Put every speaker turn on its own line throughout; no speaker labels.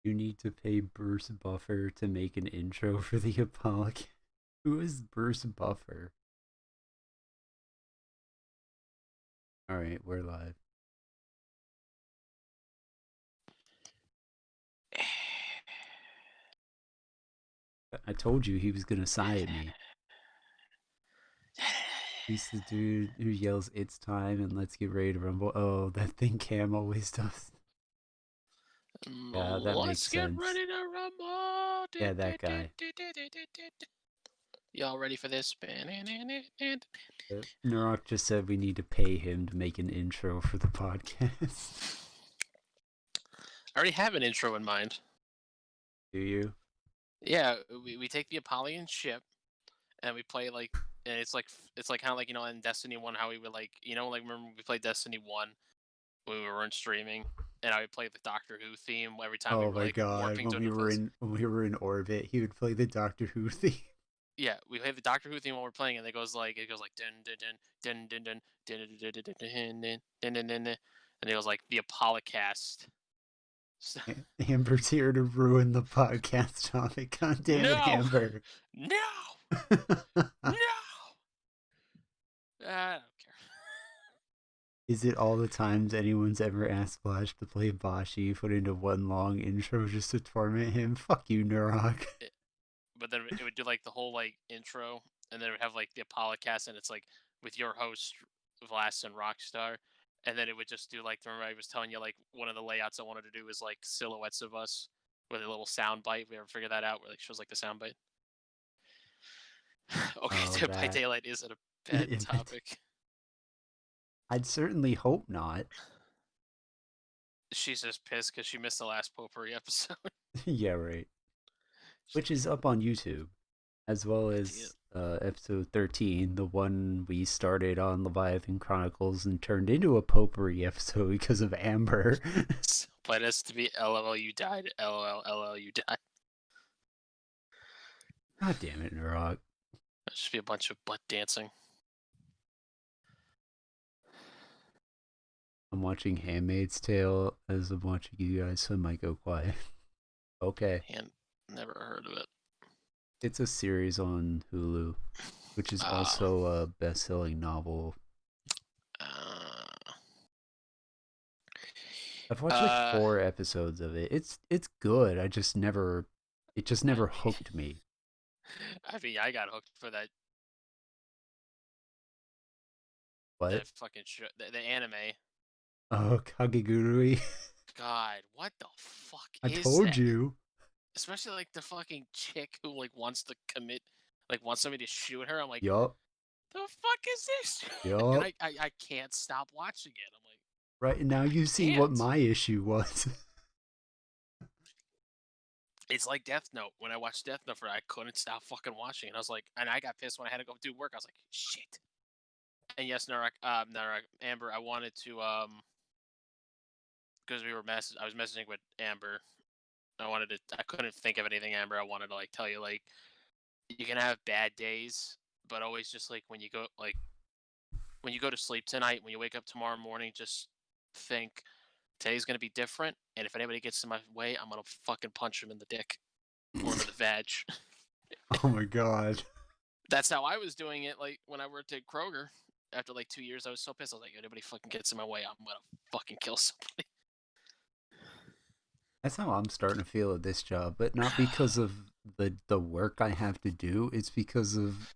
You need to pay Bruce Buffer to make an intro for the Apollo. Who is Bruce Buffer? Alright, we're live. I told you he was gonna sigh at me. He's the dude who yells, "It's time," and "Let's get ready to rumble." Oh, that thing Cam always does. Yeah, that makes
Let's get
sense.
ready to rumble.
Yeah, that guy.
Y'all ready for this?
Narok just said we need to pay him to make an intro for the podcast.
I already have an intro in mind.
Do you?
Yeah, we take the Apollyon ship and we play like, and it's like kind of like in Destiny 1 how we would like remember we played Destiny 1 when we weren't streaming, and I would play the Doctor Who theme every time we
Oh
were
my
like
god!
warping to
When
a
we
new
were
place.
in orbit, he would play the Doctor Who theme.
Yeah, we play the Doctor Who theme while we're playing, and it goes like dun dun dun dun dun dun dun dun dun dun dun dun dun, and it goes like the Apollicast.
Amber's here to ruin the podcast topic. God damn it,
No,
Amber.
no, no. I don't care.
Is it all the times anyone's ever asked Flash to play Bashi put into one long intro just to torment him? Fuck you, Nurok.
But then it would do like the whole like intro, and then it would have like the Apollicast, and it's like with your host Vlas and Rockstar, and then it would just do like remember I was telling you like one of the layouts I wanted to do was like silhouettes of us with a little sound bite. We ever figure that out where like shows like the sound bite? Okay,
Oh,
Dead by
that.
Daylight isn't a bad topic.
I'd certainly hope not.
She's just pissed because she missed the last potpourri episode.
Yeah, right. Which is up on YouTube, as well
Yeah.
as episode 13, the one we started on Leviathan Chronicles and turned into a potpourri episode because of Amber.
But it's to be LOL you died, LOL LOL you died.
God damn it, Nurok.
That should be a bunch of butt dancing.
I'm watching Handmaid's Tale as I'm watching you guys, so I might go quiet. Okay.
And never heard of it.
It's a series on Hulu, which is also a best-selling novel. I've watched like 4 episodes of it. It's good. It just never hooked me.
I mean, I got hooked for that.
What?
That fucking shit. The anime.
Oh, Kagegurui.
God, what the fuck
I
is
told
that?
you.
Especially like the fucking chick who like wants to commit, like wants somebody to shoot her. I'm like,
Yup.
the fuck is this?
Yup.
And I can't stop watching it. I'm like,
Right now you see what my issue was.
It's like Death Note. When I watched Death Note, I couldn't stop fucking watching, and I was like, and I got pissed when I had to go do work. I was like, shit. And yes, Narek, Amber, I wanted to because I was messaging with Amber. I couldn't think of anything, Amber. I wanted to like tell you like, you can have bad days, but always just like when you go to sleep tonight, when you wake up tomorrow morning, just think today's gonna be different, and if anybody gets in my way, I'm gonna fucking punch him in the dick or in the vag.
Oh my god.
That's how I was doing it. Like when I worked at Kroger, after like 2 years, I was so pissed. I was like, if anybody fucking gets in my way, I'm gonna fucking kill somebody.
That's how I'm starting to feel at this job, but not because of the work I have to do. It's because of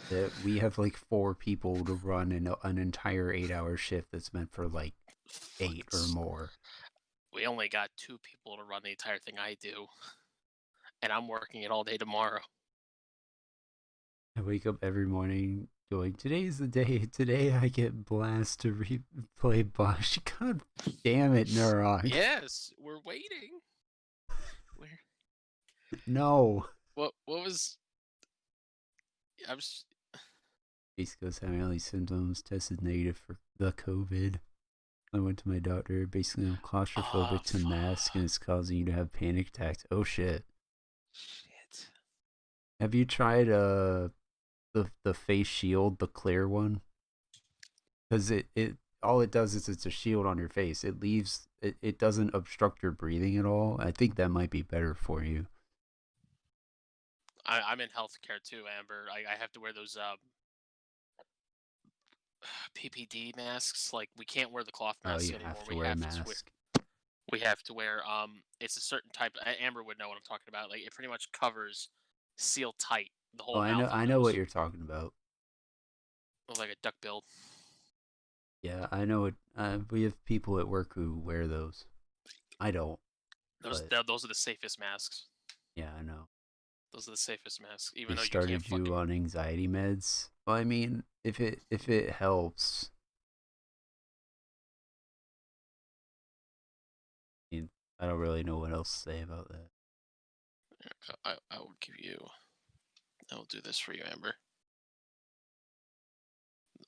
that we have like 4 people to run an entire 8-hour shift that's meant for like 8 or more.
We only got 2 people to run the entire thing I do, and I'm working it all day tomorrow.
I wake up every morning going, today's the day. Today I get blast to replay Bosch. God damn it, Nurok.
Yes, we're waiting.
No.
What was? I was.
Basically, having all these symptoms, tested negative for the COVID. I went to my doctor. Basically, I'm claustrophobic to mask, and it's causing you to have panic attacks. Oh shit.
Shit.
Have you tried the face shield, the clear one? Because it all it does is it's a shield on your face. It doesn't obstruct your breathing at all. I think that might be better for you.
I'm in healthcare too, Amber. I have to wear those PPD masks. Like we can't wear the cloth
Oh,
masks
you
anymore.
have to wear a mask.
We have to wear it's a certain type. Amber would know what I'm talking about. Like it pretty much covers, seal tight the
Oh,
whole mouth and
I know what
nose.
you're talking about.
Look like a duck bill.
Yeah, I know it. We have people at work who wear those. I don't, but
Those are the safest masks.
yeah, I know.
Those are the safest masks.
They
Even though you can't
started you
fucking.
on anxiety meds. Well, I mean, if it helps, I mean, I don't really know what else to say about that.
I will give you. I will do this for you, Amber.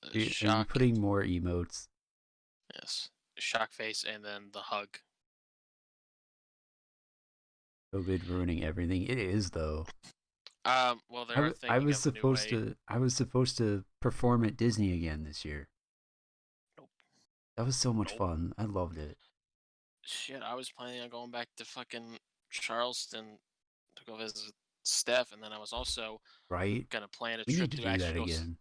Are you
Shock.
putting more emotes?
Yes. Shock face and then the hug.
COVID ruining everything. It is though.
Well, they are
I
thinking
was
of a new
supposed
way.
to perform at Disney again this year.
Nope.
That was so much
Nope.
fun. I loved it.
Shit, I was planning on going back to fucking Charleston to go visit Steph, and then I was also
Right?
gonna plan a
We need
trip
to
to
do that
actually go.
again.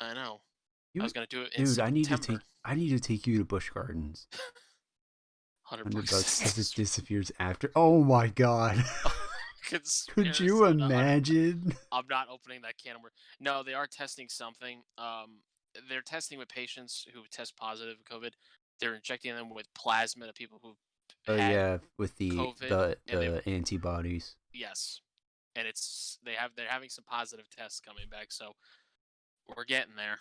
I know. I
You,
was gonna do it in
dude,
September.
I need to take you to Busch Gardens.
100
100
bucks
bucks
is
because it
just
disappears after. Oh my god. Could you
conspiracy.
imagine?
I'm not opening that can of worms. No, they are testing something. They're testing with patients who test positive for COVID. They're injecting them with plasma to people who
Oh
had
yeah, with
COVID, and they
the antibodies.
yes, and they're having some positive tests coming back, so we're getting there.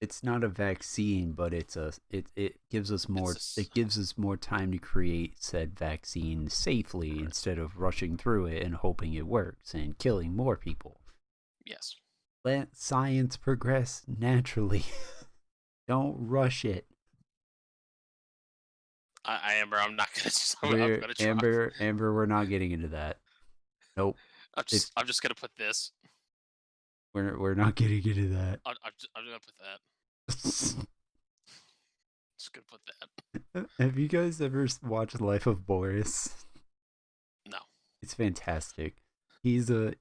It's not a vaccine, but it gives us
It's
more
just
time to create said vaccine safely
right.
instead of rushing through it and hoping it works and killing more people.
Yes.
Let science progress naturally. Don't rush it.
I am, bro. I'm not gonna. I'm gonna try.
Amber, we're not getting into that. Nope. If
I'm just gonna put this.
we're not getting into that.
I'm gonna put that. Just gonna put that.
Have you guys ever watched Life of Boris?
No.
It's fantastic. He's a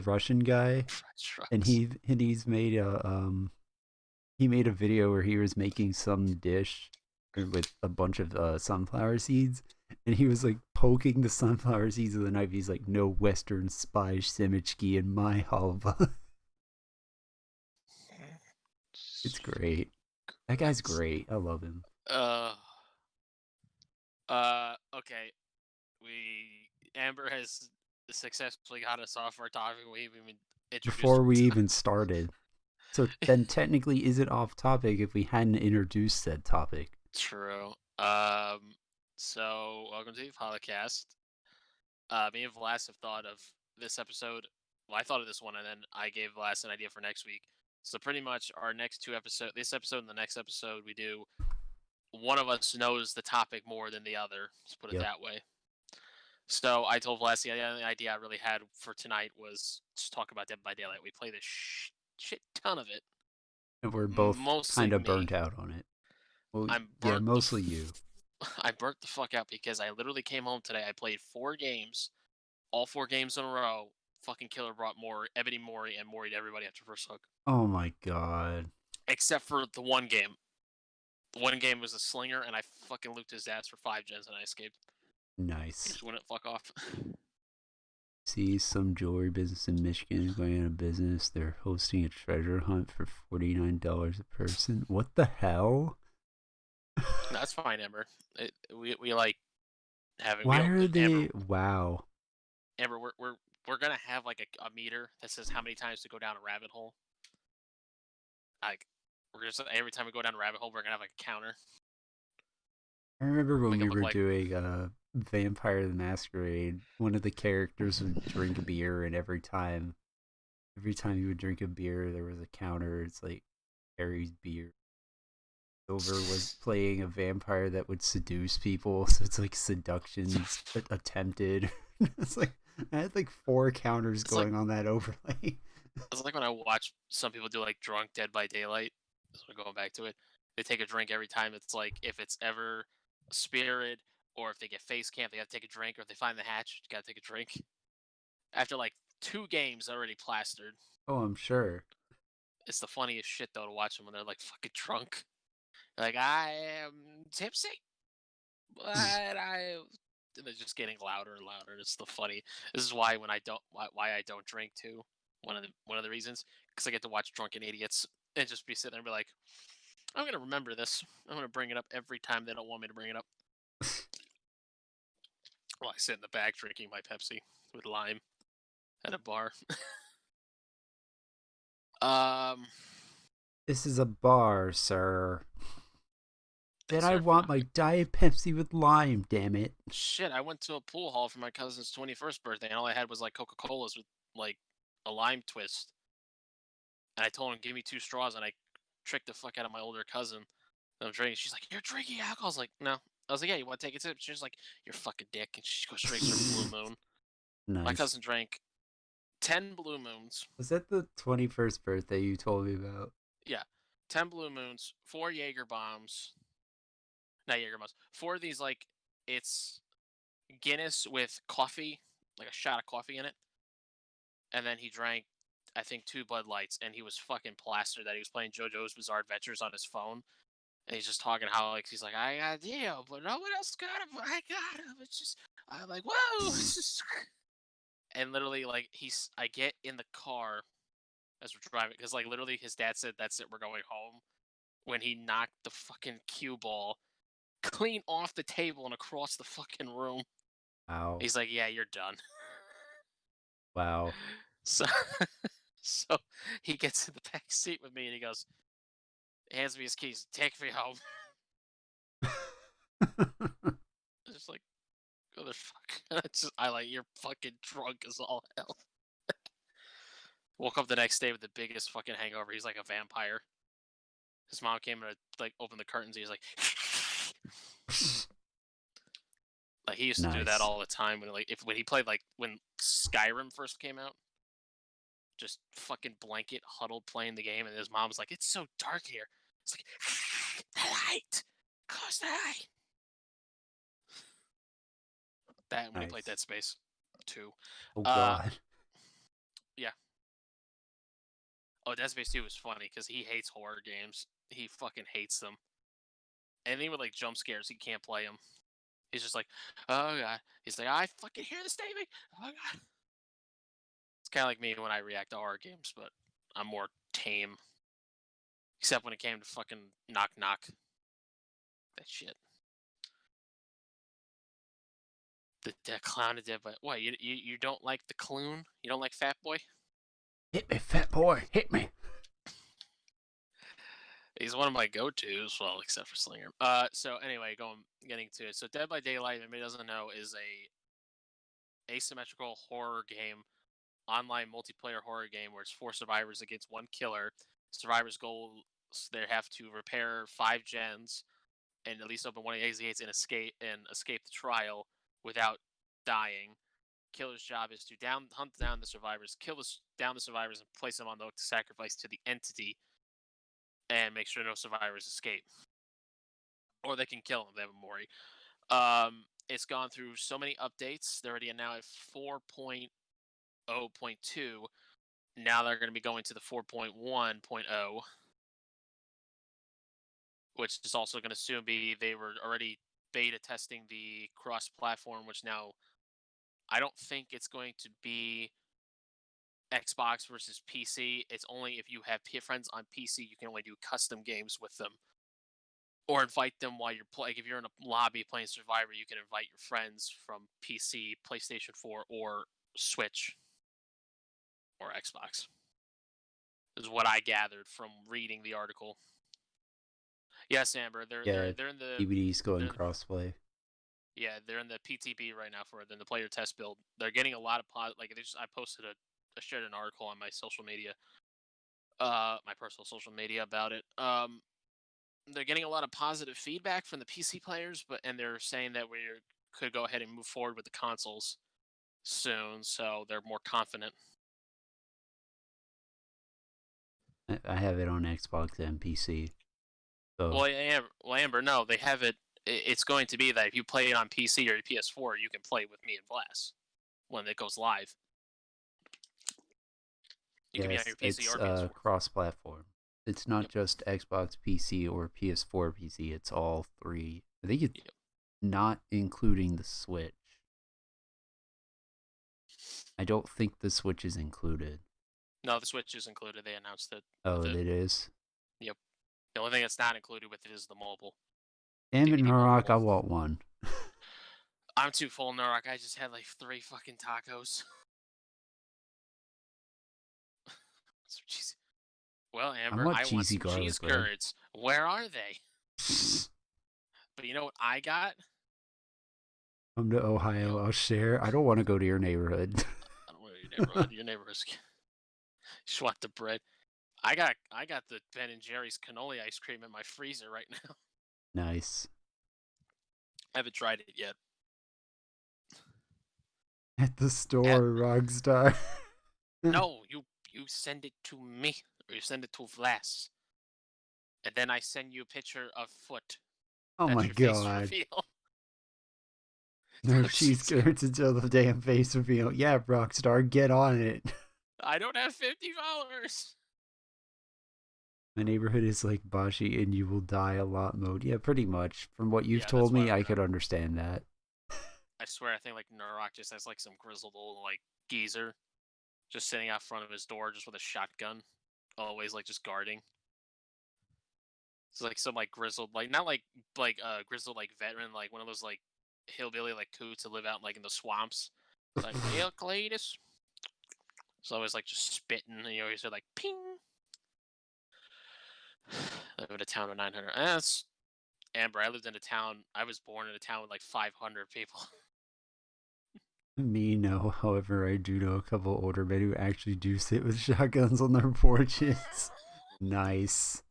Russian guy,
French
and
trucks.
he's made he made a video where he was making some dish with a bunch of sunflower seeds, and he was like poking the sunflower seeds with a knife. He's like, "No Western spy Simichki in my halva." It's great. That guy's great. I love him.
Uh. Okay. We Amber has successfully got us off our topic. We haven't even introduced
Before
her
we
to.
even started, so then technically, is it off topic if we hadn't introduced said topic?
True. So welcome to the podcast. Me and Velas have thought of this episode. Well, I thought of this one, and then I gave Velas an idea for next week. So pretty much our next two episodes, this episode and the next episode, we do. One of us knows the topic more than the other. Let's put it
Yep.
that way. So I told Velas the idea I really had for tonight was just talk about Dead by Daylight. We play this shit ton of it.
And we're both
Mostly
kind of
me.
burnt out on it. Well,
I'm
yeah,
burnt the.
mostly you.
I burnt the fuck out because I literally came home today. I played 4 games, all 4 games in a row. Fucking killer brought more Ebony Mori and Mori to everybody after first hook.
Oh my god.
Except for the one game. The one game was a slinger, and I fucking looped his ass for 5 gens, and I escaped. He
Nice.
just wouldn't fuck off.
See, some jewelry business in Michigan is going out of business. They're hosting a treasure hunt for $49 a person. What the hell?
That's fine, Amber. We like having
Why are
Amber.
they? Wow.
Amber, we're gonna have like a meter that says how many times to go down a rabbit hole. Like we're just every time we go down a rabbit hole, we're gonna have like a counter.
I remember when
Make
we
it look
were
like
doing Vampire the Masquerade. One of the characters would drink beer, and every time he would drink a beer, there was a counter. It's like Harry's beer. Silver was playing a vampire that would seduce people, so it's like seductions attempted. It's like I had like 4 counters
it's like
going on that overlay.
it's like when I watch some people do like drunk Dead by Daylight. So we're going back to it. They take a drink every time. It's like if it's ever Spirit or if they get face camp, they got to take a drink. Or if they find the hatch, you got to take a drink. After like 2 games, already plastered.
Oh, I'm sure.
It's the funniest shit though to watch them when they're like fucking drunk. Like I am tipsy, but I. And they're just getting louder and louder. It's the funny. This is why when I don't why I don't drink too. One of the reasons because I get to watch drunken idiots and just be sitting there and be like, I'm gonna remember this. I'm gonna bring it up every time they don't want me to bring it up. While I sit in the back drinking my Pepsi with lime at a bar. um,
This is a bar, sir.
they
Then I
serve
want my Diet Pepsi with lime, damn it.
shit. I went to a pool hall for my cousin's 21st birthday, and all I had was like Coca Colas with like a lime twist. And I told him, give me 2 straws, and I tricked the fuck out of my older cousin. And I'm drinking. She's like, you're drinking alcohol. I was like, no. I was like, yeah, you want to take a sip? She's like, you're fucking dick. And she goes straight to her Blue Moon. My
Nice.
cousin drank 10 Blue Moons.
Was that the 21st birthday you told me about?
Yeah. 10 Blue Moons, 4 Jaeger bombs. Not Jaeger bombs. 4 of these, like, it's Guinness with coffee, like a shot of coffee in it. And then he drank, I think, 2 Bud Lights, and he was fucking plastered that he was playing JoJo's Bizarre Adventures on his phone. And he's just talking how like he's like, I got a deal, but no one else got him. I got him. It's just I'm like, whoa. And literally, like I get in the car as we're driving because like literally his dad said, "That's it, we're going home." When he knocked the fucking cue ball clean off the table and across the fucking room.
Wow.
He's like, "Yeah, you're done."
Wow.
So, so he gets in the back seat with me and he goes, hands me his keys, take me home. Just like, motherfucker. I like you're fucking drunk as all hell. Woke up the next day with the biggest fucking hangover. He's like a vampire. His mom came to like open the curtains. He was like, like he used to do that
Nice.
all the time when he played like when Skyrim first came out. Just fucking blanket huddled playing the game, and his mom was like, "It's so dark here." It's like the light, close the light. That when he played
Nice.
Dead Space 2.
Oh
Uh,
god.
yeah. Oh, Dead Space 2 was funny because he hates horror games. He fucking hates them. Anything with like jump scares, he can't play them. He's just like, oh god. He's like, I fucking hear the statement. Oh god. It's kind of like me when I react to horror games, but I'm more tame. Except when it came to fucking knock knock. That shit. The clown of dead. But what? You don't like the clown? You don't like Fat Boy?
Hit me, fat boy. Hit me.
He's one of my go-tos, well, except for Slinger. So anyway, getting to it. So Dead by Daylight, if anybody doesn't know, is a asymmetrical horror game, online multiplayer horror game where it's 4 survivors against 1 killer. Survivors' goal they have to repair 5 gens and at least open one of the exit gates and escape the trial without dying. Killer's job is to hunt down the survivors, down the survivors, and place them on the hook to sacrifice to the entity and make sure no survivors escape. Or they can kill them. They have a Mori. It's gone through so many updates. They're already now at 4.0.2. Now they're going to be going to the 4.1.0, which is also going to soon be. They were already beta testing the cross-platform, which now I don't think it's going to be Xbox versus PC. It's only if you have friends on PC, you can only do custom games with them. Or invite them while you're playing. If you're in a lobby playing Survivor, you can invite your friends from PC, PlayStation 4, or Switch, or Xbox. Is what I gathered from reading the article. Yes, Amber,
Yeah,
they're in the
DVD's going
they're
crossplay.
yeah they're in the PTB right now for it. They're in the player test build. They're getting a lot of I posted I shared an article on my social media, my personal social media about it. They're getting a lot of positive feedback from the PC players, and they're saying that we could go ahead and move forward with the consoles soon, so they're more confident.
I have it on Xbox and PC. So
Amber, no, they have it. It's going to be that if you play it on PC or PS4, you can play with me and Vlass when it goes live. It can be on your
yes,
PC
it's
or PS4.
cross-platform. It's not
Yep.
just Xbox PC or PS4 PC. It's all three. I think it's
Yep.
not including the Switch. I don't think the Switch is included.
No, the Switch is included. They announced it
Oh,
with
it
it.
is.
Yep. The only thing that's not included with it is the mobile
Damn it,
DVD
Narok, I
mobile.
want one.
I'm too full, Narok. I just had like 3 fucking tacos. Well,
I
Amber,
want
I want
cheesy
some cheese
garlic bread.
curds. Where are they? But you know what I got?
Come to
Yo,
Ohio, I'll share. I don't want to go to your neighborhood.
I don't know your neighborhood. Your neighborhood's just want the bread. I got the Ben and Jerry's cannoli ice cream in my freezer right now.
Nice.
I haven't tried it yet.
At the
Eh,
store, Rockstar.
no, you send it to me or you send it to Vlass, and then I send you a picture of foot.
Oh
That's
my
your face
god.
reveal.
No
No
cheese
cheese curds.
curds until the damn face reveal. Yeah, Rockstar, get on it.
I don't have $50.
My neighborhood is like Bashi and you will die a lot mode. Yeah, pretty much. From what you've
Yeah, that's
told
why
me, I could understand that.
I swear I think like Nurok just has like some grizzled old like geezer just sitting out front of his door just with a shotgun, always like just guarding. It's like some like grizzled like not like grizzled like veteran like one of those like hillbilly like coots that live out like in the swamps. It's like, well, Cletus. It's always like just spitting, and you always hear like ping. I live in a town of 900. That's Amber. I lived in a town. I was born in a town with like 500 people.
Me, no. However, I do know a couple older men who actually do sit with shotguns on their porches. Nice.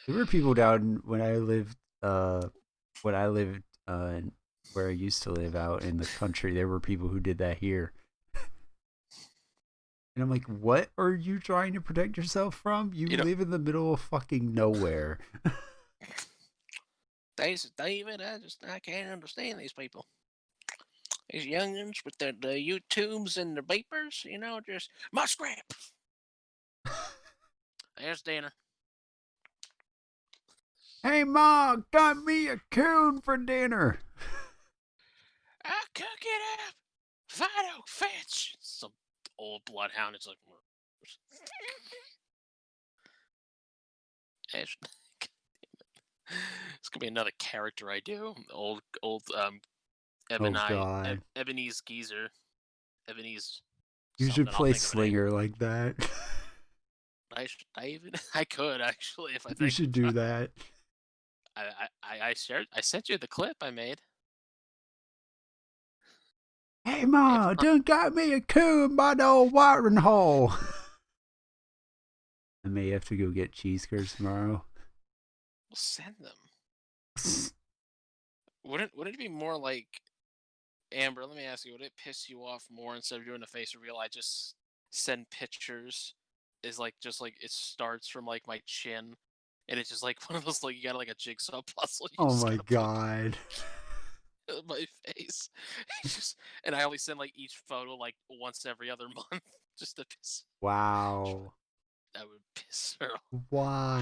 There were people down when I lived where I used to live out in the country. There were people who did that here. And I'm like, what are you trying to protect yourself from? You
You know,
live in the middle of fucking nowhere.
David, I can't understand these people. These youngins with the YouTubes and the vapors, just muskrat. There's dinner.
Hey, Ma, got me a coon for dinner.
I'll cook it up. Fido, fetch. Some old bloodhound. It's like, it's gonna be another character I do. Old
Oh, God.
Ebony's geezer. Ebony's
You should
something. I'll
play
think of a name.
Slinger like that.
Nice, David. I could actually if I
You
think
should
of
do
it.
that.
I shared. I sent you the clip I made.
Hey,
If
Ma,
not,
done got me a coon by the old watering hole. I may have to go get cheese curds tomorrow.
we'll send them. Wouldn't it be more like Amber? Let me ask you. Would it piss you off more instead of doing a face reveal? I just send pictures. Is like just like it starts from like my chin, and it's just like one of those like you got like a jigsaw puzzle. You
Oh
just
my
gotta put
god.
my face. And I only send like each photo like once every other month, just to piss.
Wow.
That would piss her off.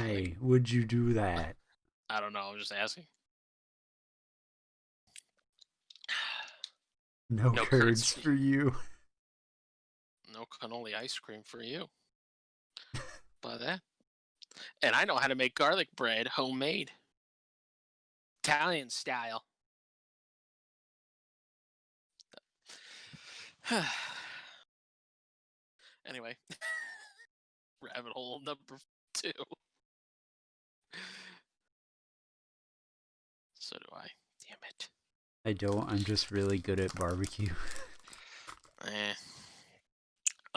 Like
Why would you do that?
I don't know. I'm just asking.
No
No curds
curds
for you.
for you.
No cannoli ice cream for you. Buy that. And I know how to make garlic bread homemade, Italian style. Anyway, rabbit hole number 2. So do I. Damn it.
I don't. I'm just really good at barbecue.
Eh.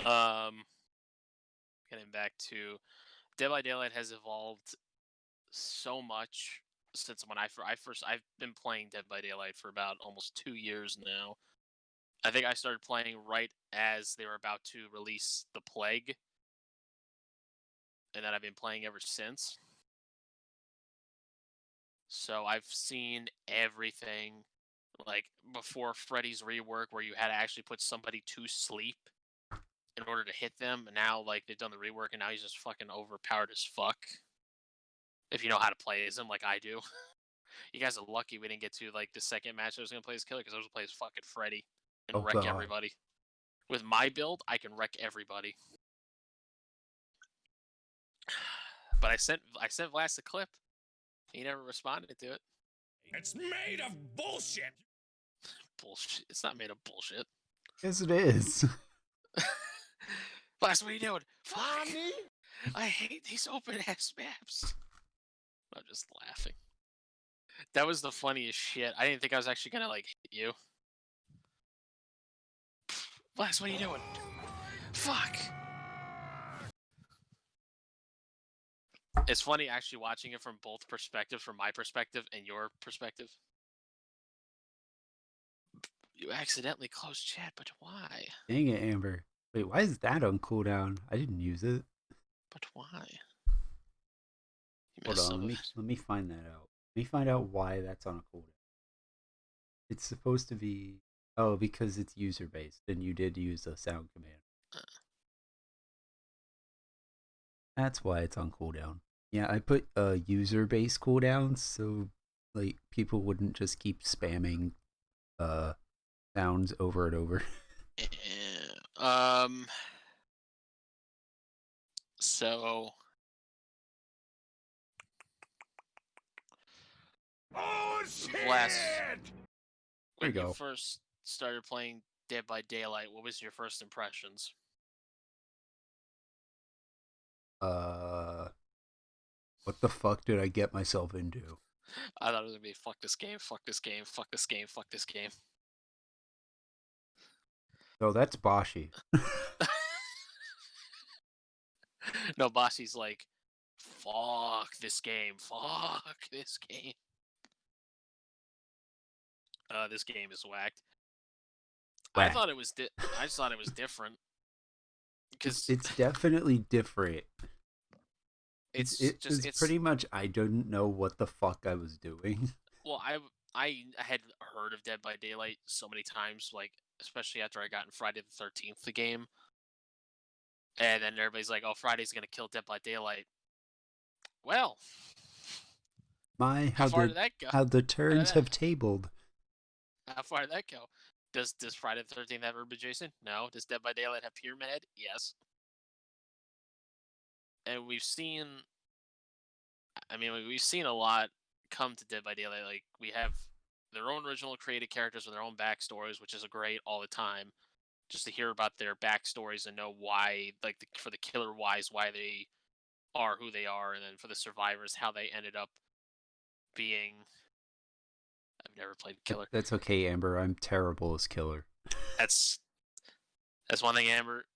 Um, Getting back to Dead by Daylight has evolved so much since when I've been playing Dead by Daylight for about almost 2 years now. I think I started playing right as they were about to release The Plague, and then I've been playing ever since. So I've seen everything, like before Freddy's rework, where you had to actually put somebody to sleep in order to hit them. And now, like, they've done the rework, and now he's just fucking overpowered as fuck. If you know how to play as him, like I do. You guys are lucky we didn't get to like the second match I was gonna play as killer, because I was gonna play as fucking Freddy
Oh
and wreck
god.
everybody. With my build, I can wreck everybody. But I sent Vlast a clip. He never responded to it.
It's made of bullshit.
Bullshit. It's not made of bullshit.
Yes, it is.
Vlast, what are you doing? Fuck.
Mommy?
I hate these open ass maps. I'm just laughing. That was the funniest shit. I didn't think I was actually gonna like hit you. Vlast, what are you doing? Fuck. It's funny actually watching it from both perspectives, from my perspective and your perspective. You accidentally closed chat, but why?
Dang it, Amber. Wait, why is that on cooldown? I didn't use it.
But why? You
Hold
missed
on,
some of it.
let me find that out. Let me find out why that's on a cooldown. It's supposed to be because it's user based, and you did use a sound command. That's why it's on cooldown. Yeah, I put user based cooldowns so like people wouldn't just keep spamming sounds over and over.
So
Oh shit!
when
we
you
go.
first started playing Dead by Daylight, what was your first impressions?
What the fuck did I get myself into?
I thought it was gonna be fuck this game, fuck this game, fuck this game, fuck this game.
Oh, that's Bashi.
No, Bossy's like, fuck this game, fuck this game. This game is whacked.
Whack.
I thought it was. I just thought it was different. Because
It's definitely different.
it's
it's pretty much I didn't know what the fuck I was doing.
well, I had heard of Dead by Daylight so many times, like especially after I got in Friday the 13th, the game, and then everybody's like, "Oh, Friday's gonna kill Dead by Daylight." Well, how far did that go?
How the turns have tabled.
How far did that go? Does Friday the 13th have Urban Jason? No. Does Dead by Daylight have Pyramid Head? Yes. And we've seen. I mean, we've seen a lot come to Dead by Daylight. Like we have their own original created characters with their own backstories, which is great all the time. Just to hear about their backstories and know why, like for the killer wise, why they are who they are, and then for the survivors, how they ended up being. I've never played killer.
That's okay, Amber. I'm terrible as killer.
That's one thing, Amber.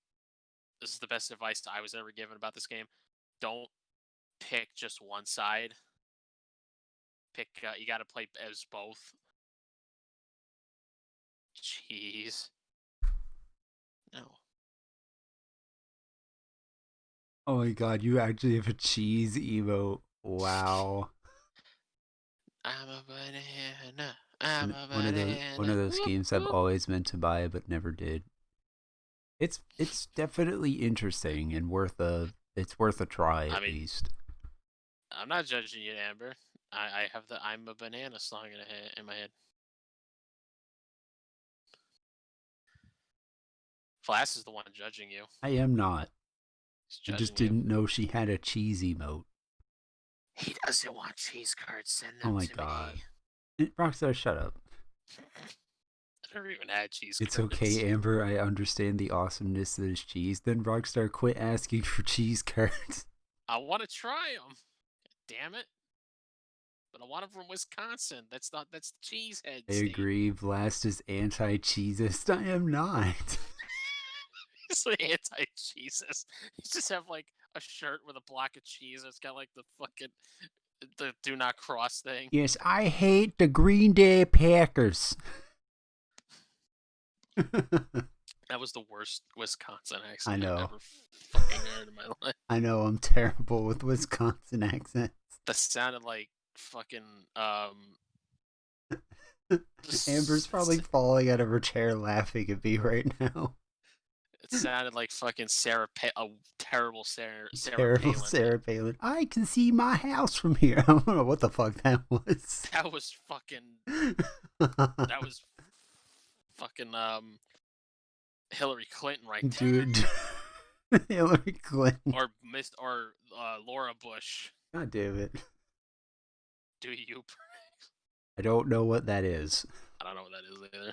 This is the best advice I was ever given about this game. Don't pick just one side. You got to play as both. Jeez. No.
Oh my god, you actually have a cheese emote. Wow.
I'm a banana. I'm a banana.
One of those games I've always meant to buy but never did. It's definitely interesting and worth a try at least.
I'm not judging you, Amber. I have the "I'm a banana" song in my head. Flass is the one judging you.
I am not. I just didn't know she had a cheese emote.
He doesn't want cheese cards. Send them to me.
Oh my god. Rockstar, shut up.
I never even had cheese
cards. It's okay, Amber. I understand the awesomeness that is cheese. Then Rockstar, quit asking for cheese cards.
I want to try them. Damn it. But I want them from Wisconsin. That's the cheesehead.
I agree. Blast is anti-cheesist. I am not.
He's like anti-cheesist. He just have like a shirt with a block of cheese. It's got like the fucking the do not cross thing.
Yes, I hate the Green Day Packers.
That was the worst Wisconsin accent I've ever fucking heard in my life.
I know, I'm terrible with Wisconsin accents.
That sounded like fucking
Amber's probably falling out of her chair laughing at me right now.
It sounded like fucking a terrible Sarah
Terrible
Palin.
Sarah Palin. I can see my house from here. I don't know what the fuck that was.
That was fucking Hillary Clinton right there.
Dude. Hillary Clinton.
Or Laura Bush.
God damn it.
Do you?
I don't know what that is.
I don't know what that is either.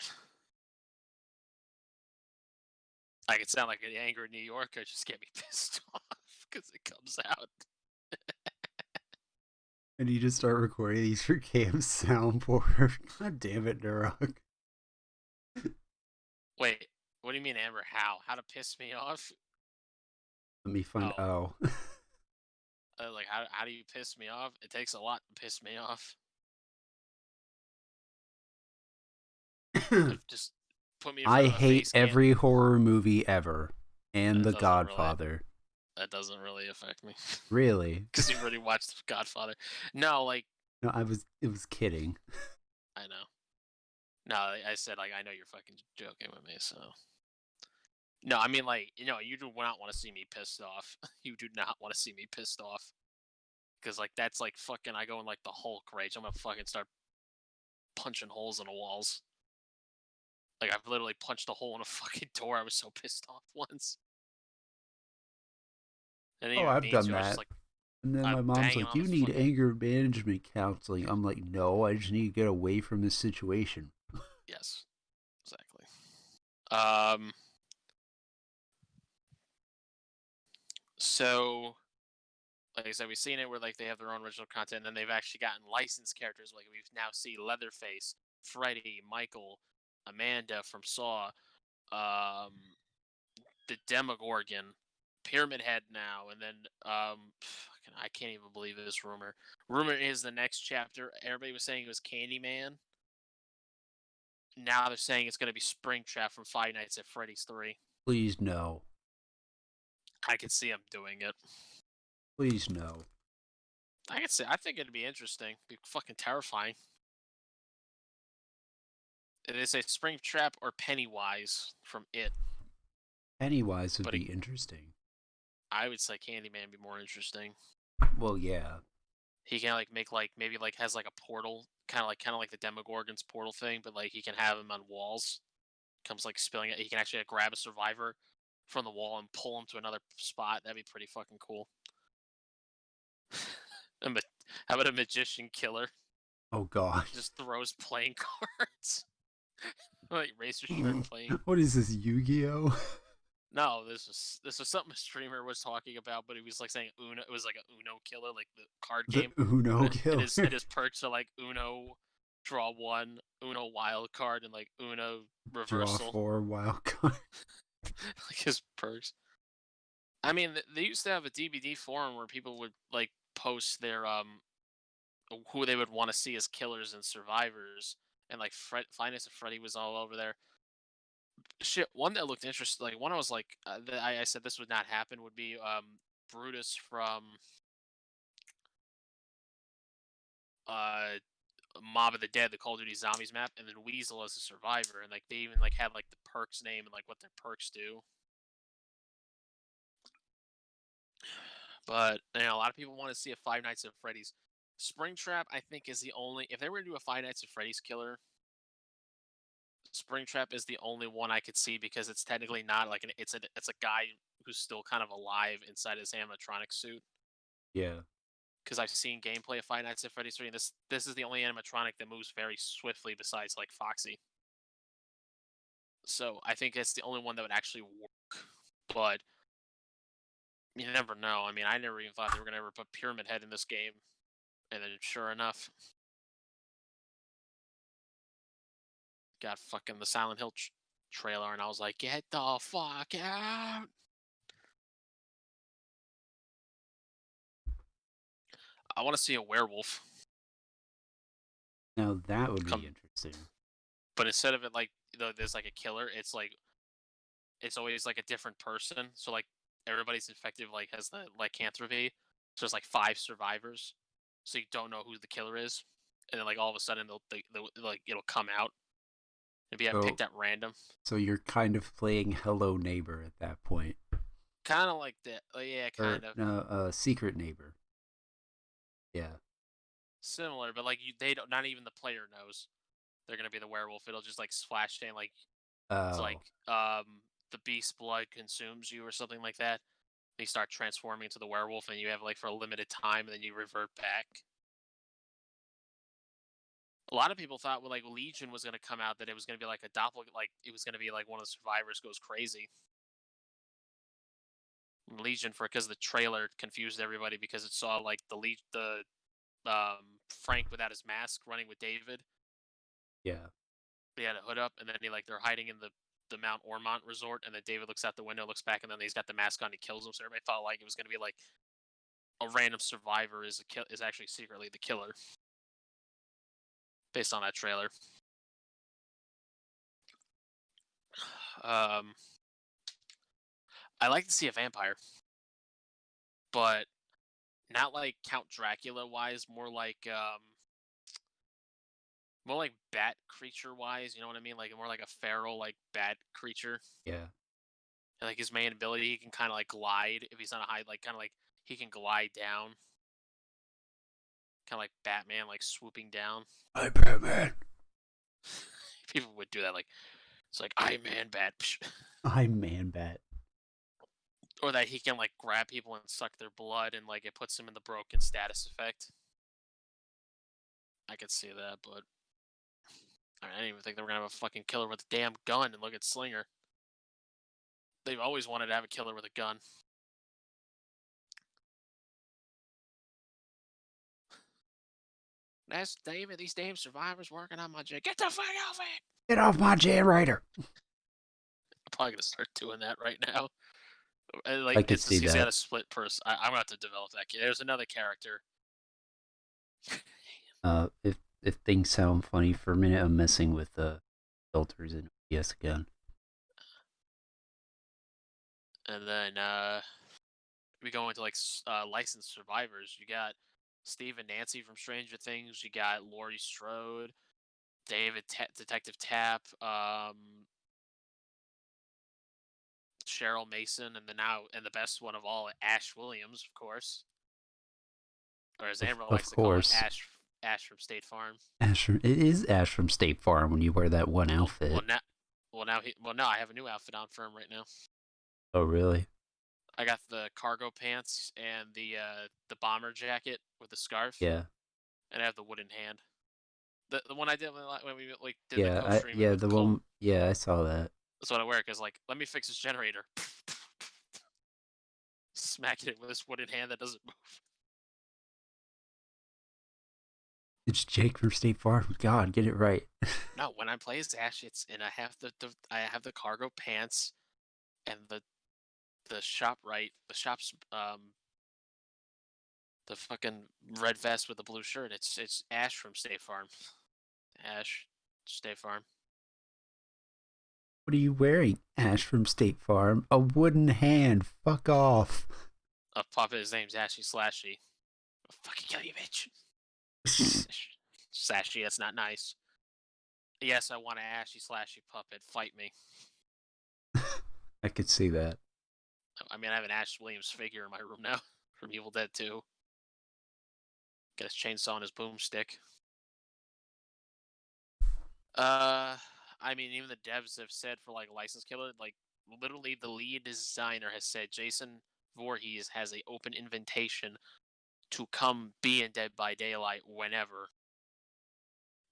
I could sound like an angry New Yorker, just get me pissed off because it comes out.
I need to start recording these for Cam's soundboard. God damn it, Nurok.
Wait, what do you mean, Amber? How to piss me off?
Let me find. Oh.
Like, how do you piss me off? It takes a lot to piss me off. Just put me in front
I
of a
hate
face cam.
every horror movie ever. And The
That doesn't
Godfather.
That doesn't really affect me.
Really?
Because you've already watched The Godfather. No, like.
No, it was kidding.
I know. No, I said, like, I know you're fucking joking with me, so. No, I mean, like, you know, you do not want to see me pissed off. You do not want to see me pissed off. Because, like, that's like fucking, I go in, like, the Hulk rage. I'm gonna fucking start punching holes in the walls. Like, I've literally punched a hole in a fucking door. I was so pissed off once. And
Oh, I've done that.
Like,
and then my mom's like, you need anger management counseling. I'm like, no, I just need to get away from this situation.
Yes, exactly. So, like I said, we've seen it where, like, they have their own original content, and then they've actually gotten licensed characters. Like, we now see Leatherface, Freddy, Michael, Amanda from Saw, the Demogorgon, Pyramid Head now, and then I can't even believe this rumor. Rumor is the next chapter. Everybody was saying it was Candyman. Now they're saying it's going to be Springtrap from Five Nights at Freddy's 3.
Please no.
I could see him doing it.
Please no.
I think it'd be interesting. It'd be fucking terrifying. They say Springtrap or Pennywise from It.
Pennywise would be interesting.
I would say Candyman would be more interesting.
Well, yeah.
He can, like, make, like, maybe, like, has, like, a portal, kind of like the Demogorgon's portal thing, but, like, he can have him on walls. Comes, like, spilling it. He can actually, like, grab a survivor from the wall and pull him to another spot. That'd be pretty fucking cool. How about a magician killer?
Oh god.
Just throws playing cards. Like razor sharp playing.
What is this, Yu-Gi-Oh?
No, this was something a streamer was talking about, but he was like saying Uno. It was like a Uno killer, like the card game.
The Uno killer.
It is perks are like Uno, draw one, Uno wild card, and like Uno reversal.
Draw 4 wild card.
Like his perks. I mean, they used to have a DVD forum where people would, like, post their who they would want to see as killers and survivors, and, like, Finest and Freddy was all over there. Shit, one that looked interesting, like, one I was like, I said this would not happen, would be Brutus from Mob of the Dead, the Call of Duty Zombies map, and then Weasel as a survivor, and, like, they even, like, had, like, the perks name and, like, what their perks do. But, you know, a lot of people want to see a Five Nights at Freddy's. Springtrap, I think, is the only. If they were to do a Five Nights at Freddy's killer, Springtrap is the only one I could see, because it's technically not like it's a guy who's still kind of alive inside his animatronic suit.
Yeah.
Because I've seen gameplay of Five Nights at Freddy's 3, and this is the only animatronic that moves very swiftly besides, like, Foxy. So I think it's the only one that would actually work. But you never know. I mean, I never even thought they were going to ever put Pyramid Head in this game. And then, sure enough, got fucking the Silent Hill trailer, and I was like, get the fuck out! I want to see a werewolf.
Now that would be interesting.
But instead of it, like, there's, like, a killer, it's, like, it's always, like, a different person. So, like, everybody's infected, like, has the lycanthropy. So there's, like, 5 survivors. so you don't know who the killer is, and then like all of a sudden like it'll come out and be picked at random.
So you're kind of playing Hello Neighbor at that point.
Kind of like that. Yeah, kind of.
No, Secret Neighbor. Yeah.
Similar, but like they don't. Not even the player knows they're gonna be the werewolf. It'll just like splash saying like it's like the beast blood consumes you or something like that. You start transforming into the werewolf, and you have like for a limited time, and then you revert back. A lot of people thought when like Legion was gonna come out that it was gonna be like a doppelganger, like it was gonna be like one of the survivors goes crazy. Legion because the trailer confused everybody because it saw like the Frank without his mask running with David.
Yeah.
He had a hood up, and then they're hiding in the Mount Ormont resort, and then David looks out the window, looks back, and then he's got the mask on, he kills him. So everybody thought like it was gonna be like a random survivor is actually secretly the killer, based on that trailer. I like to see a vampire, but not like Count Dracula wise, more like bat creature wise. You know what I mean? Like more like a feral like bat creature.
Yeah.
And like his main ability, he can kind of like glide if he's on a high, like kind of like he can glide down, kind of like Batman, like swooping down.
I'm Batman.
People would do that, like it's like I'm Man Bat.
I'm Man Bat.
Or that he can like grab people and suck their blood, and like it puts him in the broken status effect. I could see that, but I didn't even think they were gonna have a fucking killer with a damn gun. And look at Slinger. They've always wanted to have a killer with a gun. That's David. These damn survivors working on my jet. Get the fuck off it!
Get off my generator!
I'm probably gonna start doing that right now.
Like, I could see that.
He's got a split person. I'm gonna have to develop that. There's another character.
If things sound funny for a minute, I'm messing with the filters in OBS again.
And then we go into like licensed survivors. You got Steve and Nancy from Stranger Things. You got Laurie Strode, David Detective Tapp, Cheryl Mason, and the best one of all, Ash Williams, of course. Or as Amber likes to call it, Ash from State Farm.
It is Ash from State Farm when you wear that one outfit.
Now I have a new outfit on for him right now.
Oh, really?
I got the cargo pants and the bomber jacket with the scarf.
Yeah.
And I have the wooden hand. The one I did when we like did
the
co-stream.
Yeah, the one. Yeah, I saw that.
That's what I wear, because like, let me fix this generator. Smacking it with this wooden hand that doesn't move.
It's Jake from State Farm. God, get it right.
No, when I play as Ash, I have the cargo pants and the shop's the fucking red vest with the blue shirt. It's Ash from State Farm. Ash, State Farm.
What are you wearing, Ash from State Farm? A wooden hand. Fuck off.
A puppet. His name's Ashy Slashy. I'll fucking kill you, bitch. Slashy, that's not nice. Yes, I want an Ashy Slashy puppet. Fight me.
I could see that.
I mean, I have an Ash Williams figure in my room now from Evil Dead 2. Got his chainsaw and his boomstick. I mean, even the devs have said for like License Killer, like literally the lead designer has said Jason Voorhees has an open invitation to come be in Dead by Daylight whenever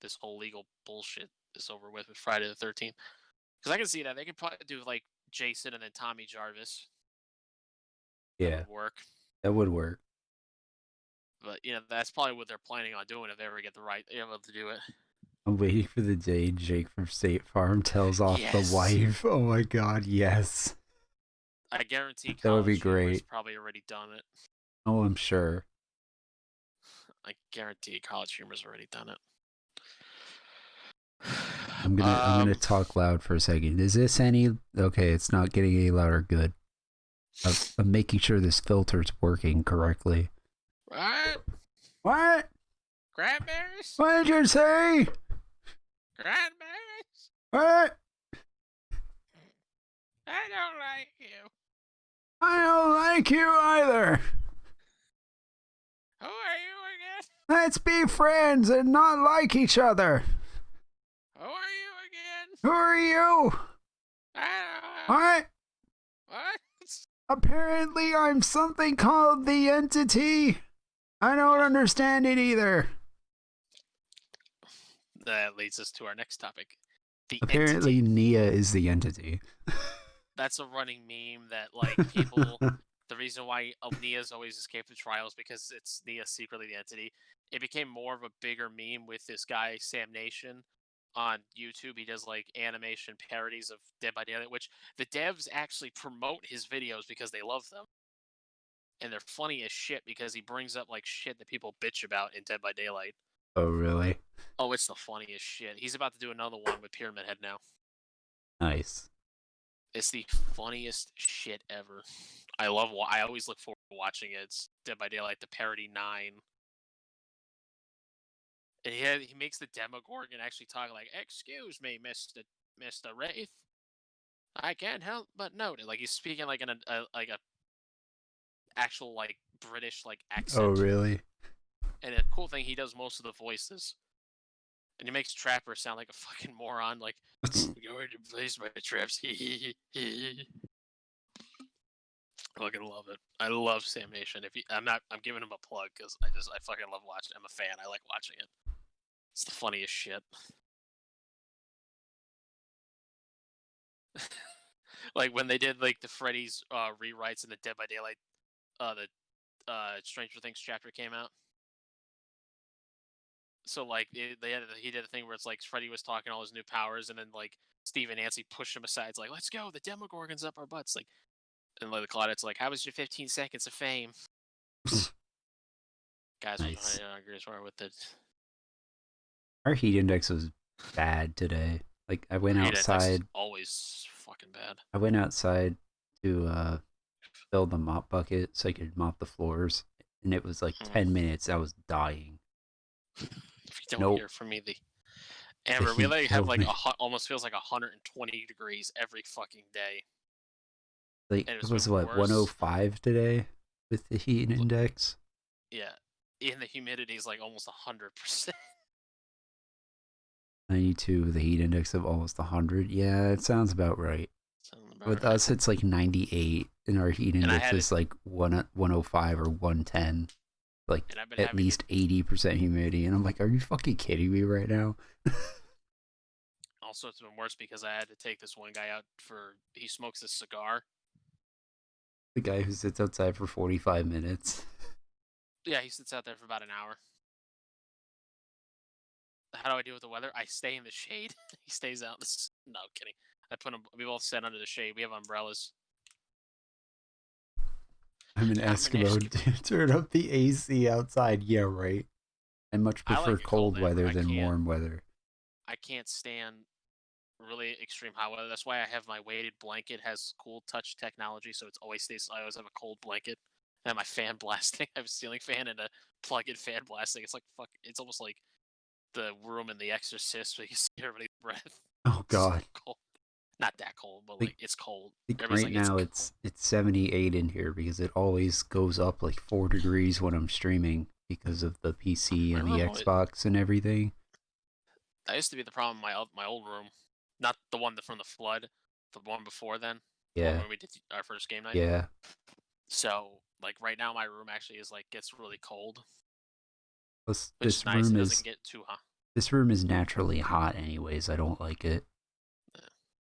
this whole legal bullshit is over with Friday the 13th. Because I can see that they could probably do like Jason and then Tommy Jarvis.
Yeah,
that would work.
That would work.
But that's probably what they're planning on doing if they ever get able to do it.
I'm waiting for the day Jake from State Farm tells off the wife. Oh my god, yes.
I guarantee
that would be great.
Probably already done it.
Oh, I'm sure.
I guarantee College Humor's already done it.
I'm gonna talk loud for a second. Is this any okay? It's not getting any louder. Good. I'm making sure this filter's working correctly.
Right.
What?
Cranberries?
What did you say?
Cranberries?
What?
I don't like you.
I don't like you either.
Who are you again?
Let's be friends and not like each other.
Who are you again?
Who are you?
I don't know.
What?
What?
Apparently I'm something called the entity. I don't understand it either.
That leads us to our next topic. The
Apparently
entity.
Nia is the entity.
That's a running meme that, like, people... The reason why Nia's always escaped the trials because it's Nia secretly the entity. It became more of a bigger meme with this guy, Sam Nation, on YouTube. He does, like, animation parodies of Dead by Daylight, which the devs actually promote his videos because they love them. And they're funny as shit because he brings up, like, shit that people bitch about in Dead by Daylight.
Oh, really?
Oh, it's the funniest shit. He's about to do another one with Pyramid Head now.
Nice.
It's the funniest shit ever. I always look forward to watching it. It's Dead by Daylight, the parody 9. And he makes the Demogorgon actually talk like, "Excuse me, Mr. Wraith. I can't help but note it." Like he's speaking like a actual like British like accent.
Oh, really?
And the cool thing, he does most of the voices. And he makes Trapper sound like a fucking moron, like, "Going to place my traps." I fucking love it. I love Sam Nation. I'm giving him a plug because I fucking love watching. I'm a fan. I like watching it. It's the funniest shit. Like when they did like the Freddy's rewrites in the Dead by Daylight, the Stranger Things chapter came out. So like he did a thing where it's like Freddy was talking all his new powers, and then like Steve and Nancy pushed him aside. It's like, "Let's go, the Demogorgon's up our butts." Like, and like the Claudette's like, "How was your 15 seconds of fame?" Guys,
Nice.
I agree as well with it.
Our heat index was bad today. Like I went outside.
Always fucking bad.
I went outside to fill the mop bucket so I could mop the floors, and it was like 10 minutes. I was dying.
If you don't hear from me, Amber, we like have like almost feels like 120 degrees every fucking day.
Like it was what, 105 today with the heat index?
Yeah. And the humidity is like almost 100%.
92 with a heat index of almost 100. Yeah, it sounds about right. With us, it's like 98, and our heat index is like 105 or 110. Like at least 80% humidity, and I'm like, are you fucking kidding me right now?
Also, it's been worse because I had to take this one guy out he smokes a cigar.
The guy who sits outside for 45 minutes.
Yeah, he sits out there for about an hour. How do I deal with the weather? I stay in the shade. He stays out. No, kidding. We both sit under the shade. We have umbrellas.
I'm an Eskimo. Turn up the AC outside. Yeah, right. I much prefer cold weather than warm weather.
I can't stand really extreme hot weather. That's why I have my weighted blanket. It has cool touch technology, so I always have a cold blanket. And my fan blasting. I have a ceiling fan and a plug-in fan blasting. It's like it's almost like the room in The Exorcist, where you see everybody's breath.
Oh god.
So cold. Not that cold, but like it's cold.
Right now it's 78 in here because it always goes up like 4 degrees when I'm streaming because of the PC and the Xbox and everything.
That used to be the problem in my old room. Not the one from the flood, the one before then.
Yeah.
When we did our first game night.
Yeah.
So like right now my room actually gets really cold.
Plus,
which is nice. It doesn't get too hot.
This room is naturally hot anyways. I don't like it. Yeah.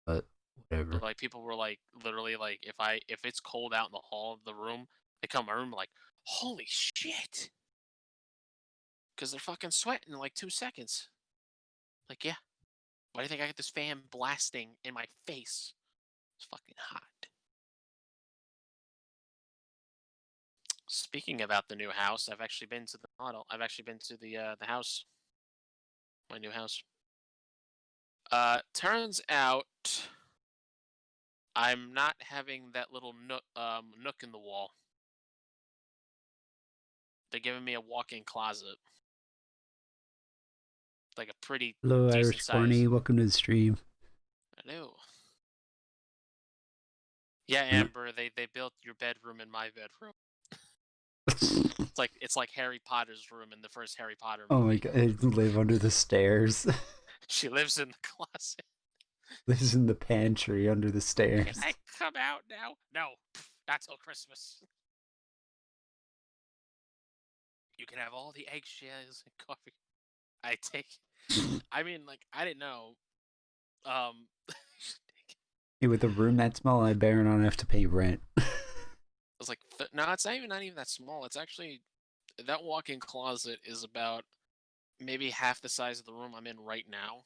But whatever.
Like people were like literally like if it's cold out in the hall of the room, they come in my room like, "Holy shit." Because they're fucking sweating in like 2 seconds. Like, yeah. Why do you think I got this fan blasting in my face? It's fucking hot. Speaking about the new house, I've actually been to the model. I've actually been to the house. My new house. Turns out I'm not having that little nook in the wall. They're giving me a walk-in closet, like a pretty
Hello,
decent
Irish
size.
Barney. Welcome to the stream.
Hello. Yeah, Amber, they built your bedroom in my bedroom. It's like Harry Potter's room in the first Harry Potter movie.
Oh my god, I live under the stairs.
She lives in the closet.
Lives in the pantry under the stairs.
Can I come out now? No, not till Christmas. You can have all the eggshells and coffee. I mean, like, I didn't know.
Hey, with a room that small, I better not have to pay rent.
It's like, no, it's not even that small. It's actually, that walk-in closet is about maybe half the size of the room I'm in right now.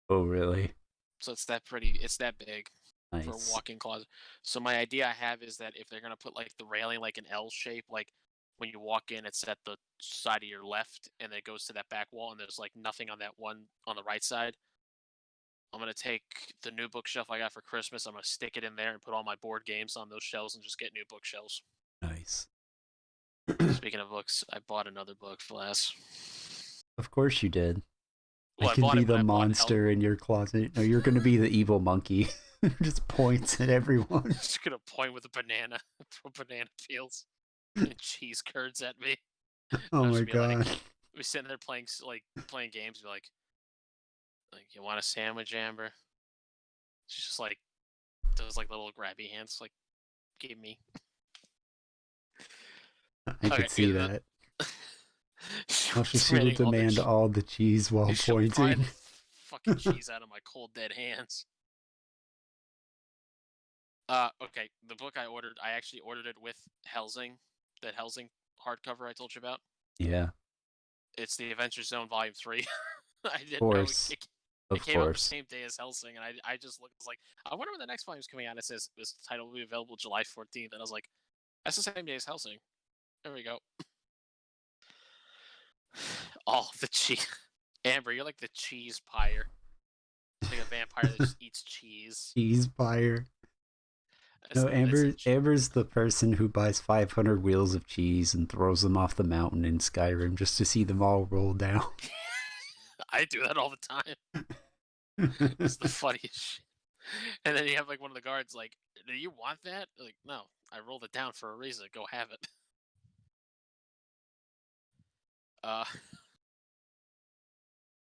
Oh, really?
So it's that big.
Nice.
For a walk-in closet. So my idea I have is that if they're gonna put like the railing like an L shape, like when you walk in, it's at the side of your left, and then it goes to that back wall, and there's like nothing on that one on the right side. I'm gonna take the new bookshelf I got for Christmas. I'm gonna stick it in there and put all my board games on those shelves, and just get new bookshelves.
Nice.
Speaking of books, I bought another book, Flash.
Of course you did.
Well,
I can be the monster in your closet. No, you're gonna be the evil monkey. Just points at everyone.
Just gonna point with a banana, throw banana peels and cheese curds at me.
Oh my god.
We're sitting there playing games. We're like, you want a sandwich, Amber? She's just like, those like little grabby hands, like, give me.
I could see that. Also, she will demand all the cheese while pointing.
Fucking cheese out of my cold dead hands. Okay, the book I actually ordered it with Helsing, that Helsing hardcover I told you about.
Yeah.
It's the Adventure Zone Volume 3. I didn't know it came out the same day as Helsing, and I just looked, I was like, I wonder when the next volume's coming out. It says this title will be available July 14th, and I was like, that's the same day as Helsing. There we go. Oh, the cheese. Amber, you're like the cheese pyre. It's like a vampire that just eats cheese.
Cheese pyre. No, Amber's the person who buys 500 wheels of cheese and throws them off the mountain in Skyrim just to see them all roll down.
I do that all the time. It's the funniest shit. And then you have like one of the guards like, do you want that? Like, no, I rolled it down for a reason. Go have it.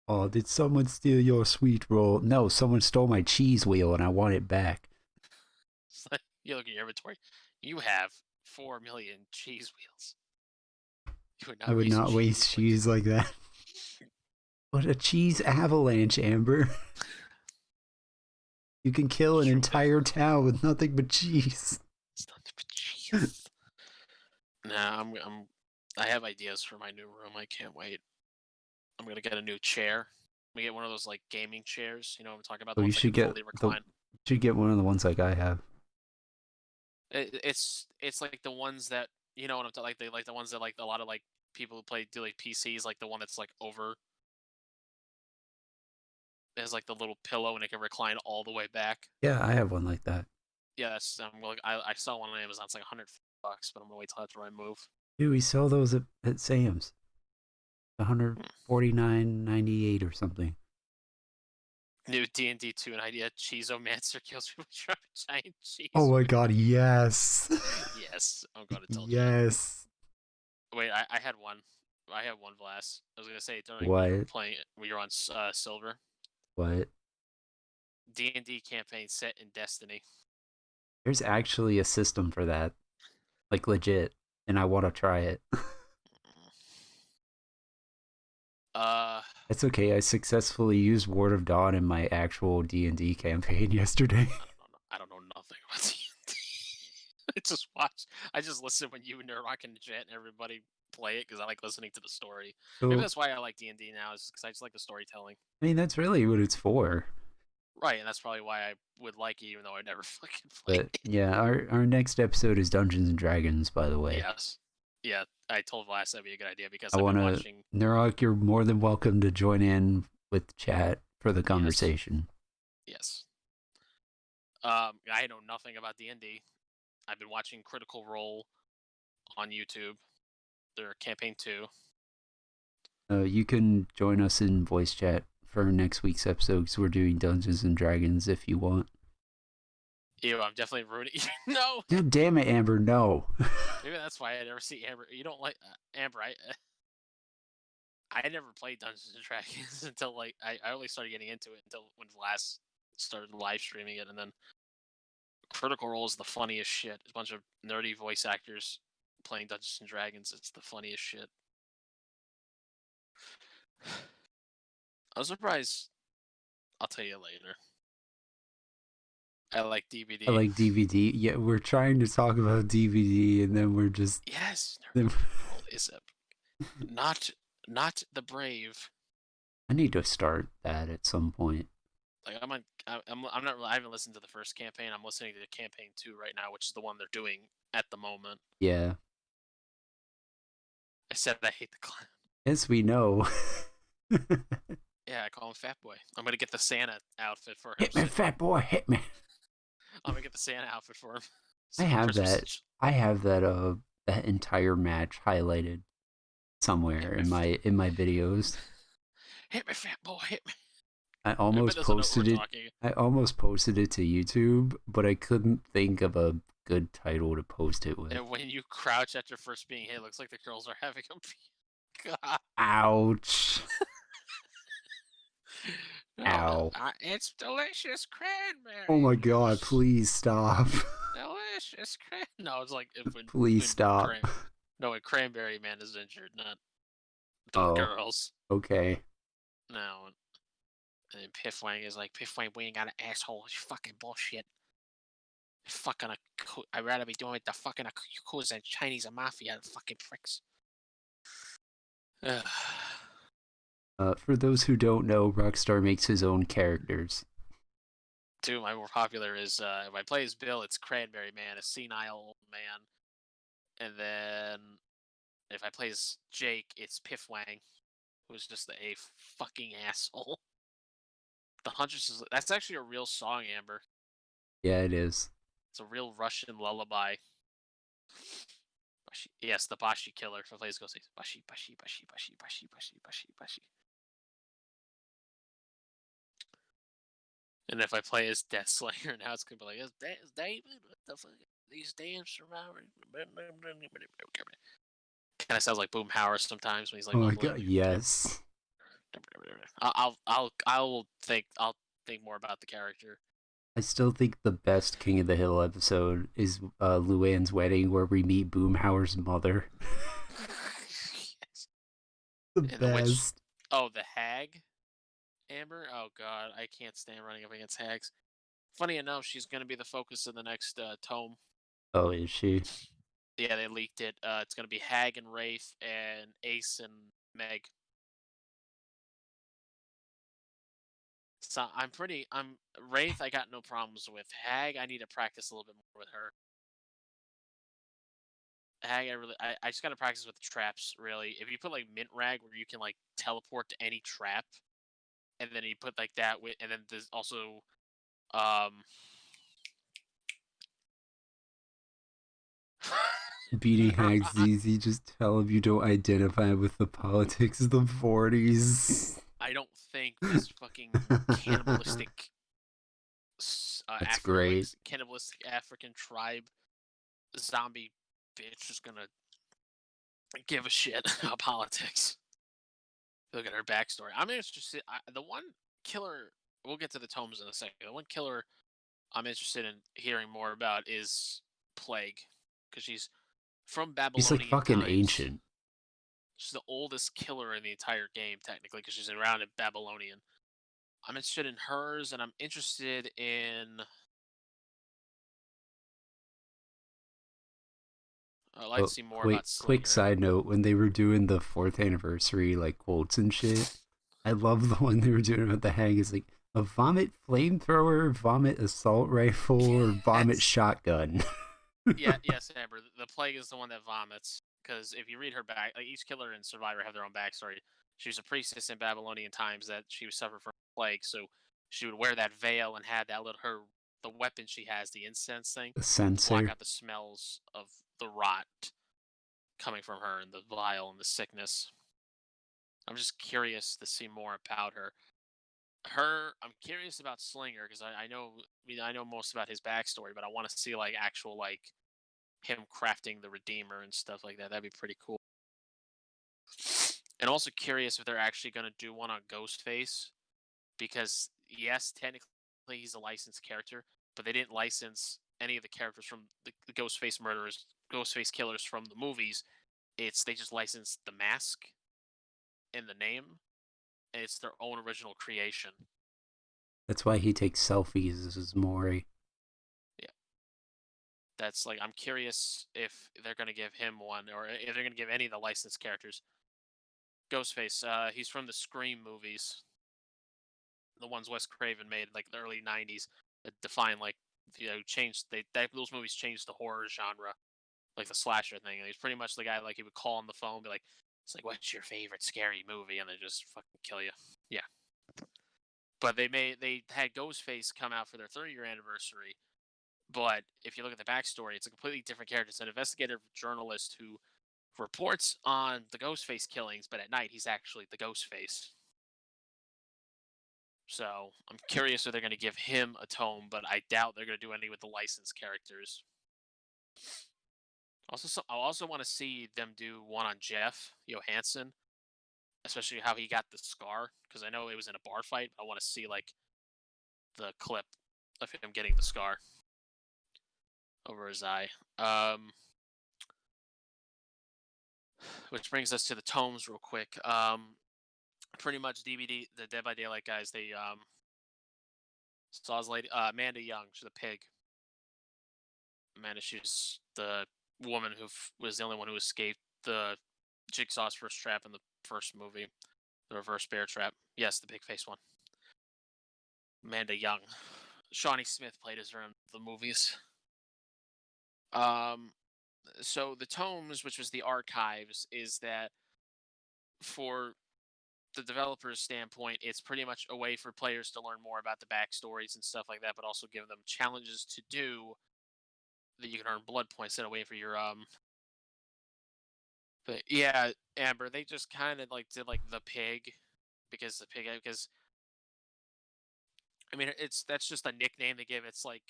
Oh, did someone steal your sweet roll? No, someone stole my cheese wheel and I want it back.
You look at your inventory. You have 4 million cheese wheels.
I would not waste cheese like that. What a cheese avalanche, Amber. You can kill an entire town with nothing but cheese.
It's nothing but cheese. Nah, I have ideas for my new room. I can't wait. I'm gonna get a new chair. I'm gonna get one of those like gaming chairs. You know what I'm talking about?
Oh, you should get one of the ones like I have.
It's like the ones that, you know what I'm talking, like the ones that like a lot of like people who do like PCs, like the one that's like over. It has like the little pillow and it can recline all the way back.
Yeah, I have one like that.
Yeah, I saw one on Amazon. It's like $100, but I'm gonna wait till after I move.
Dude, we sell those at Sam's. $149.98 or something.
New D&D 2 an idea. Cheeseomancer kills people trying to giant cheese.
Oh my god, yes.
Yes, I'm gonna tell you.
Yes.
Wait, I had one. I had one glass. I was gonna say during when you were on Silver.
What?
D&D campaign set in Destiny.
There's actually a system for that, like legit, and I want to try it. It's okay. I successfully used Ward of Dawn in my actual D&D campaign yesterday.
I don't know nothing about D&D. I just listen when you and Nurrock and Jet and everybody play it because I like listening to the story. So, maybe that's why I like D&D now, is because I just like the storytelling.
I mean, that's really what it's for.
Right, and that's probably why I would like it, even though I never fucking played it.
Yeah, our next episode is Dungeons and Dragons, by the way.
Yes. Yeah, I told Vlass that'd be a good idea because I've been watching...
Nurok, you're more than welcome to join in with chat for the conversation.
Yes. I know nothing about D&D. I've been watching Critical Role on YouTube. their campaign 2.
You can join us in voice chat for next week's episode because we're doing Dungeons and Dragons if you want.
Ew, I'm definitely ruining. No.
God damn it, Amber! No.
Maybe that's why I never see Amber. You don't like Amber. I never played Dungeons and Dragons until like I only started getting into it until when last started live streaming it, and then Critical Role is the funniest shit. It's a bunch of nerdy voice actors playing Dungeons and Dragons. It's the funniest shit. I was surprised. I'll tell you later. I like DVD.
I like DVD. Yeah, we're trying to talk about DVD, and then we're just
Yes,
then...
is not the Brave.
I need to start that at some point.
Like I'm not. I haven't listened to the first campaign. I'm listening to campaign 2 right now, which is the one they're doing at the moment.
Yeah.
I said I hate the clown.
Yes, we know.
Yeah, I call him Fat Boy. I'm gonna get the Santa outfit for him.
Hit me, Fat Boy, hit me.
I'm gonna get the Santa outfit for him.
I have that. I have that. That entire match highlighted somewhere in my videos.
Hit me, Fat Boy, hit me.
I almost posted it. I almost posted it to YouTube, but I couldn't think of a good title to post it with.
And when you crouch after first being hit, it looks like the girls are having a God.
Ouch. Ow.
It's delicious cranberry.
Oh my god, please stop.
Delicious cranberry. No, it's like
please stop.
No, when Cranberry Man is injured, not the girls.
Okay.
No. And then Piff Wang is like, Piff Wang, we ain't got an asshole. It's fucking bullshit. Fucking I'd rather be doing it the fucking Yakuza and Chinese mafia, fucking pricks.
For those who don't know, Rockstar makes his own characters.
Two of my more popular is, if I play as Bill, it's Cranberry Man, a senile old man. And then, if I play as Jake, it's Piff Wang, who's just a fucking asshole. The Huntress is, that's actually a real song, Amber.
Yeah, it is.
It's a real Russian lullaby. Yes, the Bashi killer. If I play as Ghost, Bashi, Bashi, Bashi, Bashi, Bashi, Bashi, Bashi, Bashi. And if I play as Death Slayer, now it's gonna be like, it's David, what the fuck? These damn survivors. Kind of sounds like Boomhauer sometimes when he's like,
oh my god, yes.
I'll think more about the character.
I still think the best King of the Hill episode is Luann's wedding, where we meet Boomhauer's mother.
Yes.
The best.
The hag, Amber. Oh god, I can't stand running up against hags. Funny enough, she's gonna be the focus of the next tome.
Oh, is she?
Yeah, they leaked it. It's gonna be Hag and Wraith and Ace and Meg. So I'm Wraith. I got no problems with. Hag, I need to practice a little bit more with her. Hag, I just gotta practice with the traps. Really, if you put like Mint Rag, where you can like teleport to any trap, and then you put like that with, and then there's also,
beating hags easy. Just tell him you don't identify with the politics of the 40s.
I don't think this fucking cannibalistic.
That's great.
Cannibalistic African tribe zombie bitch is gonna give a shit about politics. Look at her backstory. I'm interested. The one killer. We'll get to the tomes in a second. The one killer I'm interested in hearing more about is Plague, because she's from Babylonian.
She's like fucking
times.
ancient.
She's the oldest killer in the entire game, technically, because she's around in Babylonian. I'm interested in hers, and I'm interested in. I'd like to see more about Slinger.
Quick side note: when they were doing the 4th anniversary like quotes and shit, I love the one they were doing about the hang. Is like a vomit flamethrower, vomit assault rifle, or vomit shotgun.
Yes, Amber. The Plague is the one that vomits. Because if you read her back, like each killer and survivor have their own backstory. She was a priestess in Babylonian times that she was suffered from plague, so she would wear that veil and had that the weapon she has, the incense thing,
The censer.
block out the smells of the rot. coming from her and the vial and the sickness. I'm just curious to see more about her. I'm curious about Slinger because I know, I know most about his backstory, but I want to see like actual like him crafting the Redeemer and stuff like that. That'd be pretty cool. And also curious if they're actually going to do one on Ghostface because yes, technically he's a licensed character, but they didn't license any of the characters from the Ghostface murderers, Ghostface killers from the movies. They just licensed the mask and the name, and it's their own original creation.
That's why he takes selfies as Maury.
Yeah, that's like I'm curious if they're going to give him one or if they're going to give any of the licensed characters. Ghostface, he's from the Scream movies, the ones Wes Craven made in like the early '90s that define like changed those movies changed the horror genre, like the slasher thing. And he's pretty much the guy like he would call on the phone, be like, "It's like, what's your favorite scary movie?" And they just fucking kill you. Yeah. But they had Ghostface come out for their 30-year anniversary. But if you look at the backstory, it's a completely different character. It's an investigative journalist who reports on the Ghostface killings, but at night he's actually the Ghostface. So I'm curious if they're going to give him a tome, but I doubt they're going to do any with the licensed characters. I also want to see them do one on Jeff Johansson, especially how he got the scar, because I know it was in a bar fight. I want to see like the clip of him getting the scar over his eye. Which brings us to the tomes real quick. Pretty much DVD, the Dead by Daylight guys, they saw his lady, Amanda Young, she's a pig. Amanda, she's the woman who was the only one who escaped the Jigsaw's first trap in the first movie, the reverse bear trap. Yes, the pig face one. Amanda Young. Shawnee Smith played as her in the movies. So the tomes, which was the archives, is that for the developer's standpoint, it's pretty much a way for players to learn more about the backstories and stuff like that, but also give them challenges to do that you can earn blood points in a way for your But yeah, Amber, they just kind of like did like the pig because I mean that's just a nickname they give. It's like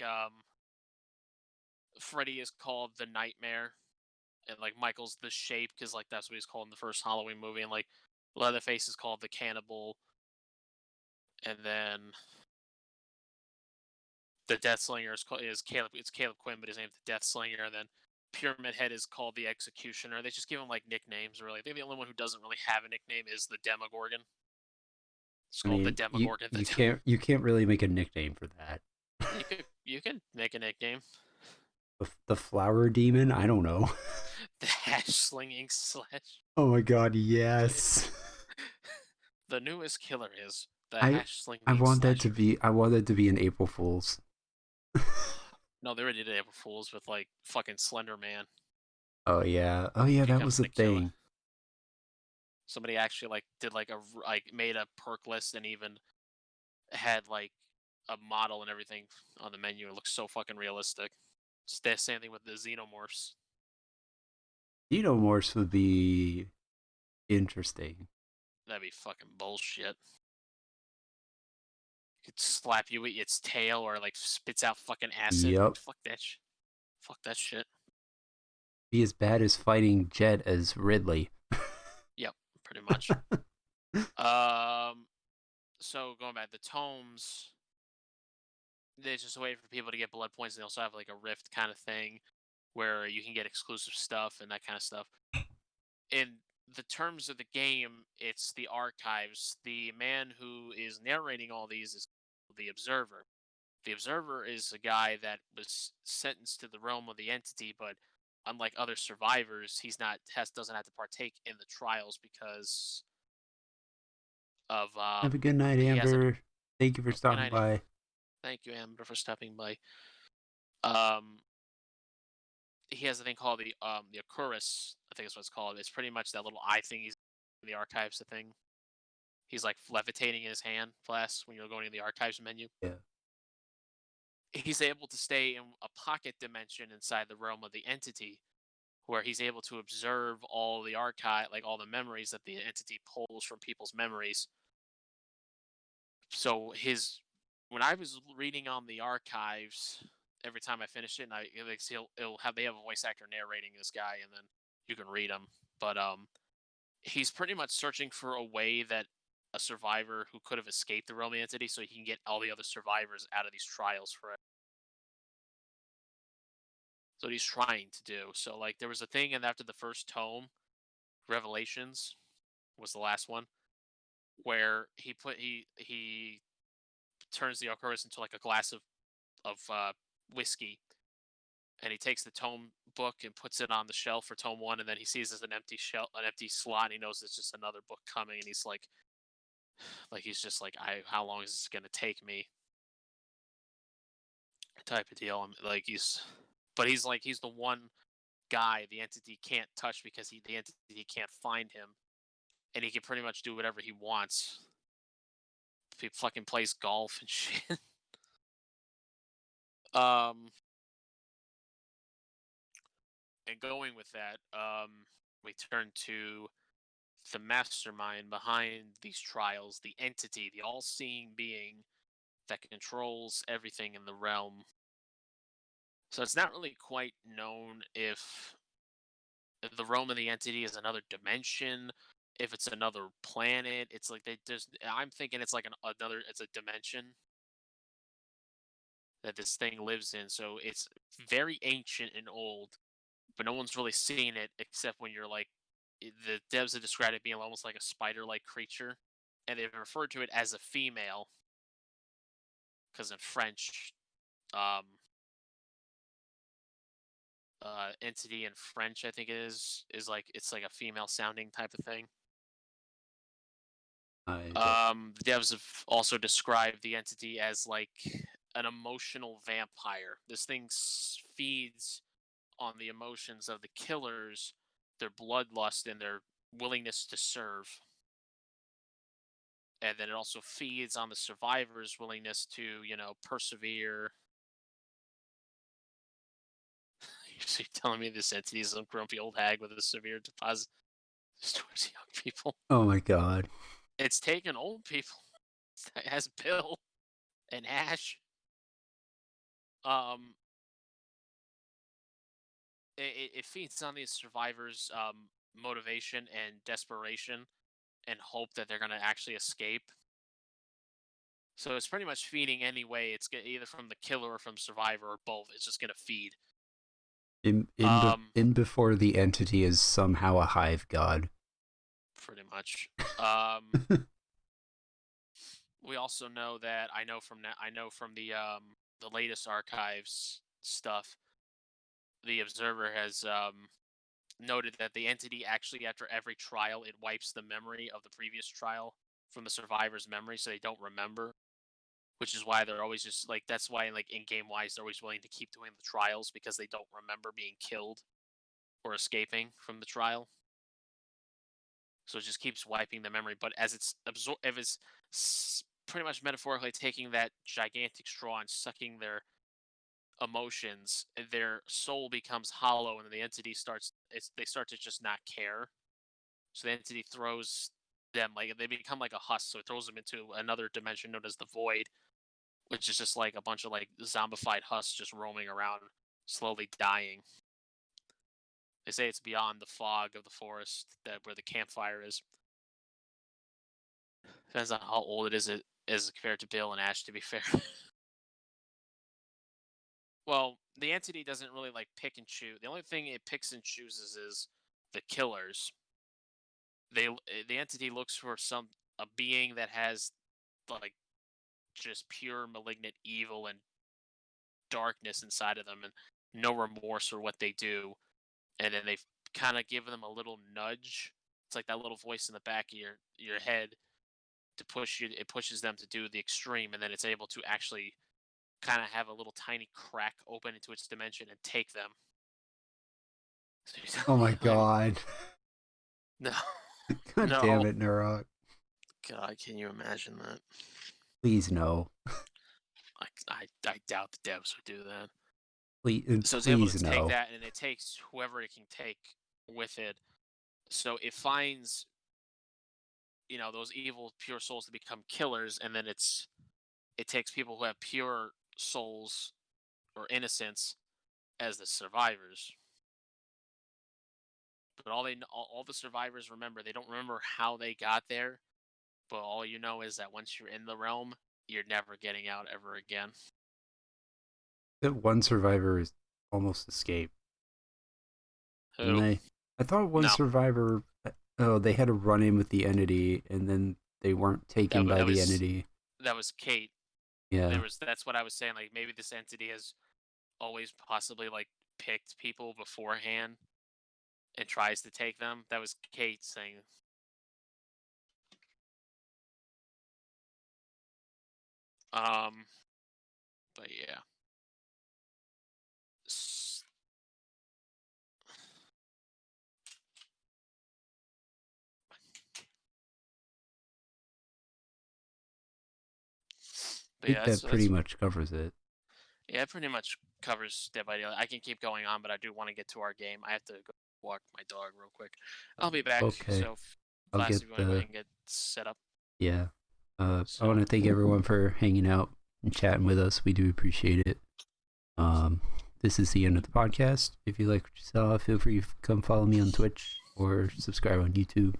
Freddy is called the Nightmare, and like Michael's the Shape because like that's what he's called in the first Halloween movie, and like Leatherface is called the Cannibal, and then the Death Slinger is Caleb. It's Caleb Quinn, but his name's the Death Slinger, and then Pyramid Head is called the Executioner. They just give him like nicknames. Really, I think the only one who doesn't really have a nickname is the Demogorgon. It's
I
called the
mean,
Demogorgon.
you can't really make a nickname for that.
You can make a nickname.
The flower demon? I don't know.
The hash slinging slash.
Oh my god, yes.
The newest killer is the
I
hash slinging.
I want that to be an April Fool's.
No, they already did April Fools with like fucking Slender Man.
Oh yeah, that was a thing.
Somebody actually like did like made a perk list and even had like a model and everything on the menu. It looks so fucking realistic. It's the same thing with the xenomorphs.
Xenomorphs would be interesting.
That'd be fucking bullshit. It could slap you with its tail or like spits out fucking acid.
Yep.
Fuck that. Fuck that shit.
Be as bad as fighting Jet as Ridley.
Yep, pretty much. So going back, the tomes, there's just a way for people to get blood points. And they also have like a rift kind of thing where you can get exclusive stuff and that kind of stuff. In the terms of the game, it's the archives. The man who is narrating all these is the Observer. The Observer is a guy that was sentenced to the realm of the entity, but unlike other survivors, doesn't have to partake in the trials because of
Have a good night, Amber. Thank you for stopping by.
Thank you, Amber, for stopping by. He has a thing called the Oculus, I think is what it's called. It's pretty much that little eye thing he's in the archives thing. He's like levitating in his hand glass when you're going to the archives menu.
Yeah.
He's able to stay in a pocket dimension inside the realm of the entity, where he's able to observe all the archive, like all the memories that the entity pulls from people's memories. So when I was reading on the archives, every time I finish it, and they have a voice actor narrating this guy, and then you can read him. But he's pretty much searching for a way that a survivor who could have escaped the Roman entity, so he can get all the other survivors out of these trials for it. So what he's trying to do. So like there was a thing, and after the first tome, Revelations was the last one, where he turns the Ocarus into like a glass of whiskey, and he takes the tome book and puts it on the shelf for tome one, and then he sees there's an empty slot, and he knows it's just another book coming, and he's he's just like, how long is this gonna take me? Type of deal. He's the one guy the entity can't touch because the entity can't find him, and he can pretty much do whatever he wants. He fucking plays golf and shit. um, and going with that, we turn to the mastermind behind these trials, the entity, the all-seeing being that controls everything in the realm. So it's not really quite known if the realm of the entity is another dimension, if it's another planet. It's like I'm thinking it's like it's a dimension that this thing lives in. So it's very ancient and old, but no one's really seen it except when you're like, the devs have described it being almost like a spider-like creature, and they've referred to it as a female because in French, um, entity in French, I think it is like it's like a female sounding type of thing. The devs have also described the entity as like an emotional vampire. This thing feeds on the emotions of the killers, their bloodlust, and their willingness to serve. And then it also feeds on the survivors' willingness to, persevere. You're telling me this entity is some grumpy old hag with a severe deposit towards young people?
Oh my god.
It's taken old people. It has Bill and Ash. It feeds on these survivors' motivation and desperation and hope that they're going to actually escape. So it's pretty much feeding anyway. It's either from the killer or from survivor or both. It's just going to feed.
In before the entity is somehow a hive god.
Pretty much. We also know that I know from the latest archives stuff. The observer has noted that the entity actually, after every trial, it wipes the memory of the previous trial from the survivor's memory, so they don't remember. Which is why they're always just like, that's why like in game wise they're always willing to keep doing the trials, because they don't remember being killed or escaping from the trial. So it just keeps wiping the memory. But as it's if it's pretty much metaphorically taking that gigantic straw and sucking their emotions, their soul becomes hollow, and the entity they start to just not care. So the entity throws them, like they become like a husk, so it throws them into another dimension known as the void, which is just like a bunch of like zombified husks just roaming around, slowly dying. They say it's beyond the fog of the forest where the campfire is. Depends on how old it is compared to Bill and Ash, to be fair. Well, the entity doesn't really like pick and choose. The only thing it picks and chooses is the killers. The entity looks for a being that has like just pure malignant evil and darkness inside of them, and no remorse for what they do. And then they kind of give them a little nudge. It's like that little voice in the back of your head to push you. It pushes them to do the extreme, and then it's able to actually kind of have a little tiny crack open into its dimension and take them.
Oh my god.
No.
God
No.
damn it, Nurok.
God, can you imagine that?
Please no.
I doubt the devs would do that. So it's able to
Please
take
no.
that, and it takes whoever it can take with it. So it finds, those evil pure souls to become killers, and then it takes people who have pure souls or innocence as the survivors. But all the survivors remember, they don't remember how they got there, but all you know is that once you're in the realm, you're never getting out ever again.
That one survivor is almost escaped. Didn't
Who?
they? I thought one
No,
survivor. Oh, they had a run in with the entity, and then they weren't taken by
that
the
was
entity.
that was Kate.
Yeah.
That's what I was saying. Like maybe this entity has always possibly like picked people beforehand and tries to take them. That was Kate's thing. But yeah.
I
But
think
yeah,
that pretty much covers it.
yeah, it pretty much covers Dead by Daylight. I can keep going on, but I do want to get to our game. I have to go walk my dog real quick. I'll be back.
Okay.
So,
I'll
Class,
get
if you want to go ahead and get set up.
Yeah. I
So,
want to thank everyone for hanging out and chatting with us. We do appreciate it. This is the end of the podcast. If you like what you saw, feel free to come follow me on Twitch or subscribe on YouTube.